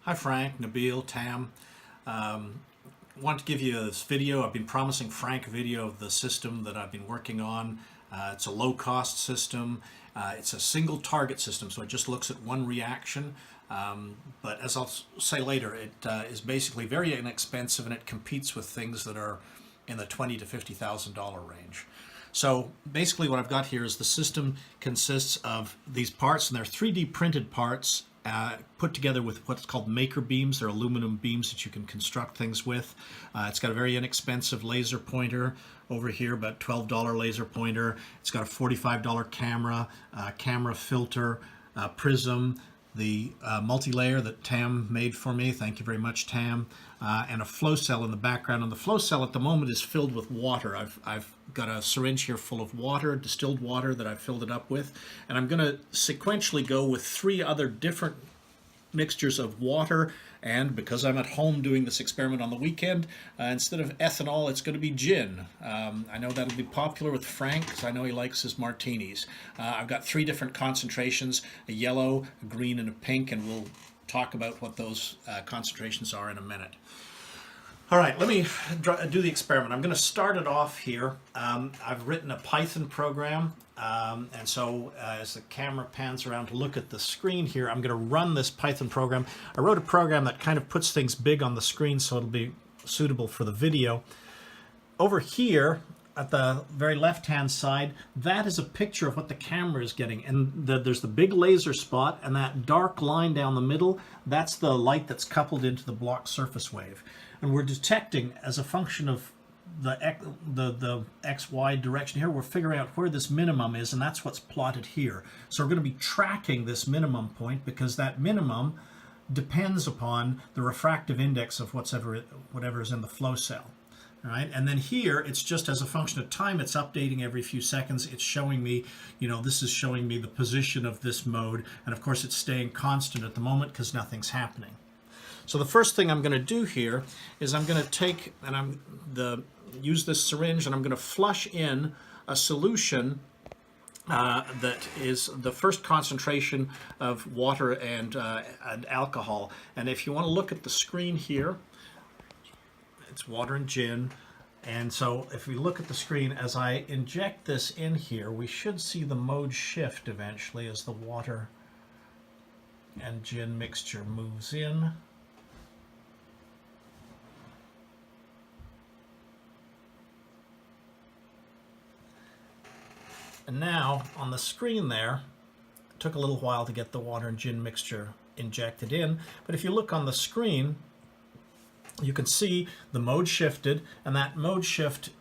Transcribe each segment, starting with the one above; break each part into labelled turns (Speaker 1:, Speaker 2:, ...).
Speaker 1: Hi Frank, Nabil, Tam. Want to give you this video. I've been promising Frank a video of the system that I've been working on. It's a low-cost system. It's a single target system, so it just looks at one reaction. But as I'll say later, it is basically very inexpensive, and it competes with things that are in the $20,000 to $50,000 range. So basically what I've got here is the system consists of these parts, and they're 3D printed parts put together with what's called maker beams. They're aluminum beams that you can construct things with. It's got a very inexpensive laser pointer over here, about $12 laser pointer. It's got a $45 camera, camera filter, prism, the multi-layer that Tam made for me. Thank you very much, Tam. And a flow cell in the background. And the flow cell at the moment is filled with water. I've got a syringe here full of water, distilled water that I've filled it up with. And I'm going to sequentially go with 3 other different mixtures of water. And because I'm at home doing this experiment on the weekend, instead of ethanol, it's going to be gin. I know that'll be popular with Frank, because I know he likes his martinis. I've got 3 different concentrations, a yellow, a green, and a pink, and we'll talk about what those concentrations are in a minute. All right, let me do the experiment. I'm going to start it off here. I've written a Python program, and so as the camera pans around to look at the screen here, I'm going to run this Python program. I wrote a program that kind of puts things big on the screen so it'll be suitable for the video. Over here, at the very left-hand side, that is a picture of what the camera is getting. And there's the big laser spot, and that dark line down the middle, that's the light that's coupled into the block surface wave. And we're detecting, as a function of the XY direction here, we're figuring out where this minimum is, and that's what's plotted here. So we're going to be tracking this minimum point, because that minimum depends upon the refractive index of whatever is in the flow cell. All right, and then here, it's just as a function of time, it's updating every few seconds. It's showing me, this is showing me the position of this mode. And of course, it's staying constant at the moment because nothing's happening. So the first thing I'm going to do here is I'm going to take, and use this syringe, and I'm going to flush in a solution that is the first concentration of water and alcohol. And if you want to look at the screen here, it's water and gin. And so if we look at the screen, as I inject this in here, we should see the mode shift eventually as the water and gin mixture moves in. And now on the screen there, it took a little while to get the water and gin mixture injected in, but if you look on the screen, you can see the mode shifted, and that mode shift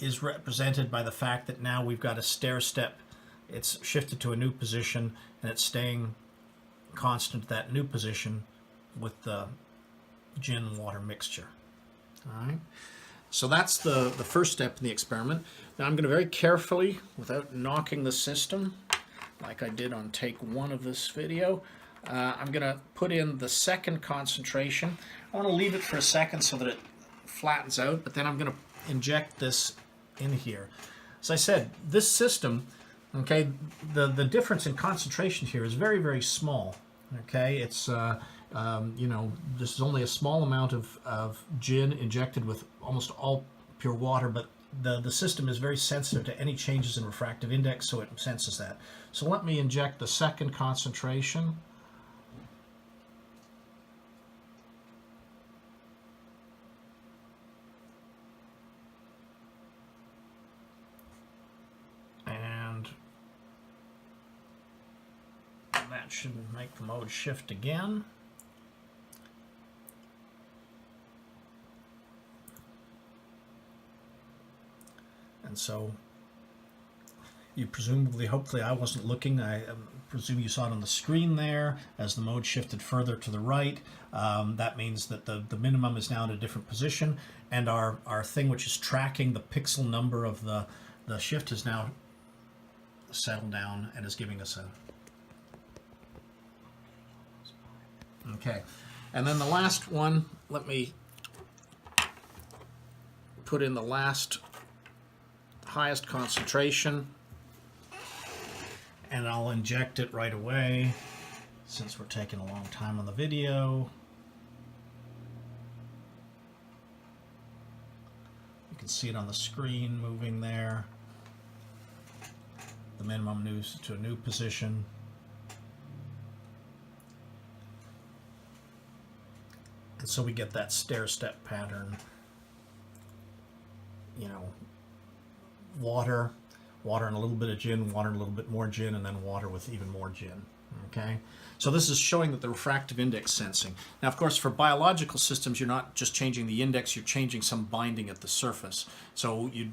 Speaker 1: is represented by the fact that now we've got a stair step. It's shifted to a new position, and it's staying constant at that new position with the gin and water mixture. All right. So that's the first step in the experiment. Now I'm going to very carefully, without knocking the system, like I did on take 1 of this video, I'm going to put in the second concentration. I want to leave it for a second so that it flattens out, but then I'm going to inject this in here. As I said, this system, okay, the difference in concentration here is very, very small. Okay, it's this is only a small amount of gin injected with almost all pure water, but the system is very sensitive to any changes in refractive index, so it senses that. So let me inject the second concentration. And that should make the mode shift again. And so you presumably, hopefully I wasn't looking, I presume you saw it on the screen there as the mode shifted further to the right. That means that the minimum is now in a different position, and our thing which is tracking the pixel number of the shift is now settled down and is giving us a... Okay, and then the last one, let me put in the last highest concentration, and I'll inject it right away. since we're taking a long time on the video. You can see it on the screen moving there. The minimum moves to a new position. And so we get that stair-step pattern. You know, water and a little bit of gin, water and a little bit more gin, and then water with even more gin. Okay, so this is showing that the refractive index sensing. Now, of course, for biological systems, you're not just changing the index, you're changing some binding at the surface. So you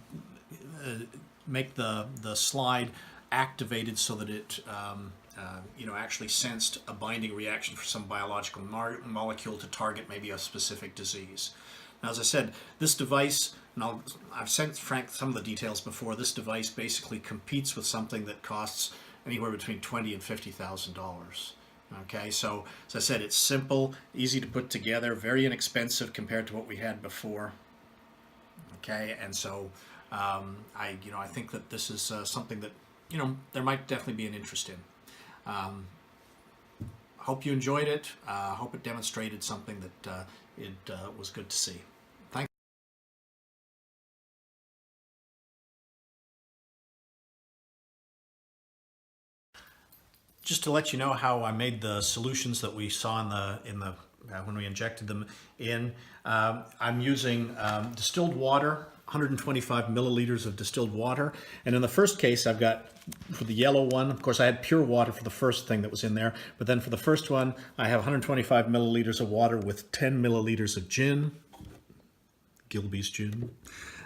Speaker 1: make the slide activated so that it actually sensed a binding reaction for some biological molecule to target maybe a specific disease. Now, as I said, this device, and I've sent Frank some of the details before, this device basically competes with something that costs anywhere between $20,000 and $50,000. Okay, so as I said, it's simple, easy to put together, very inexpensive compared to what we had before. Okay, and so I think that this is something that there might definitely be an interest in. Hope you enjoyed it. Hope it demonstrated something that it was good to see. Thanks. Just to let you know how I made the solutions that we saw in the when we injected them in, I'm using distilled water, 125 milliliters of distilled water, and in the first case I've got, for the yellow one, of course I had pure water for the first thing that was in there, but then for the first one I have 125 milliliters of water with 10 milliliters of gin, Gilby's gin,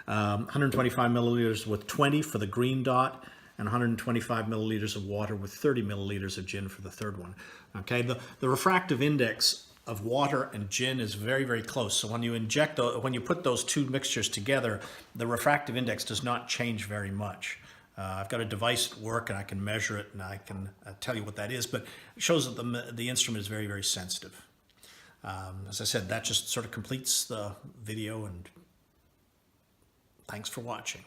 Speaker 1: 125 milliliters with 20 for the green dot, and 125 milliliters of water with 30 milliliters of gin for the third one. Okay, the refractive index of water and gin is very, very close. So when you put those two mixtures together, the refractive index does not change very much. I've got a device at work and I can measure it and I can tell you what that is, but it shows that the instrument is very, very sensitive. As I said, that just sort of completes the video, and thanks for watching.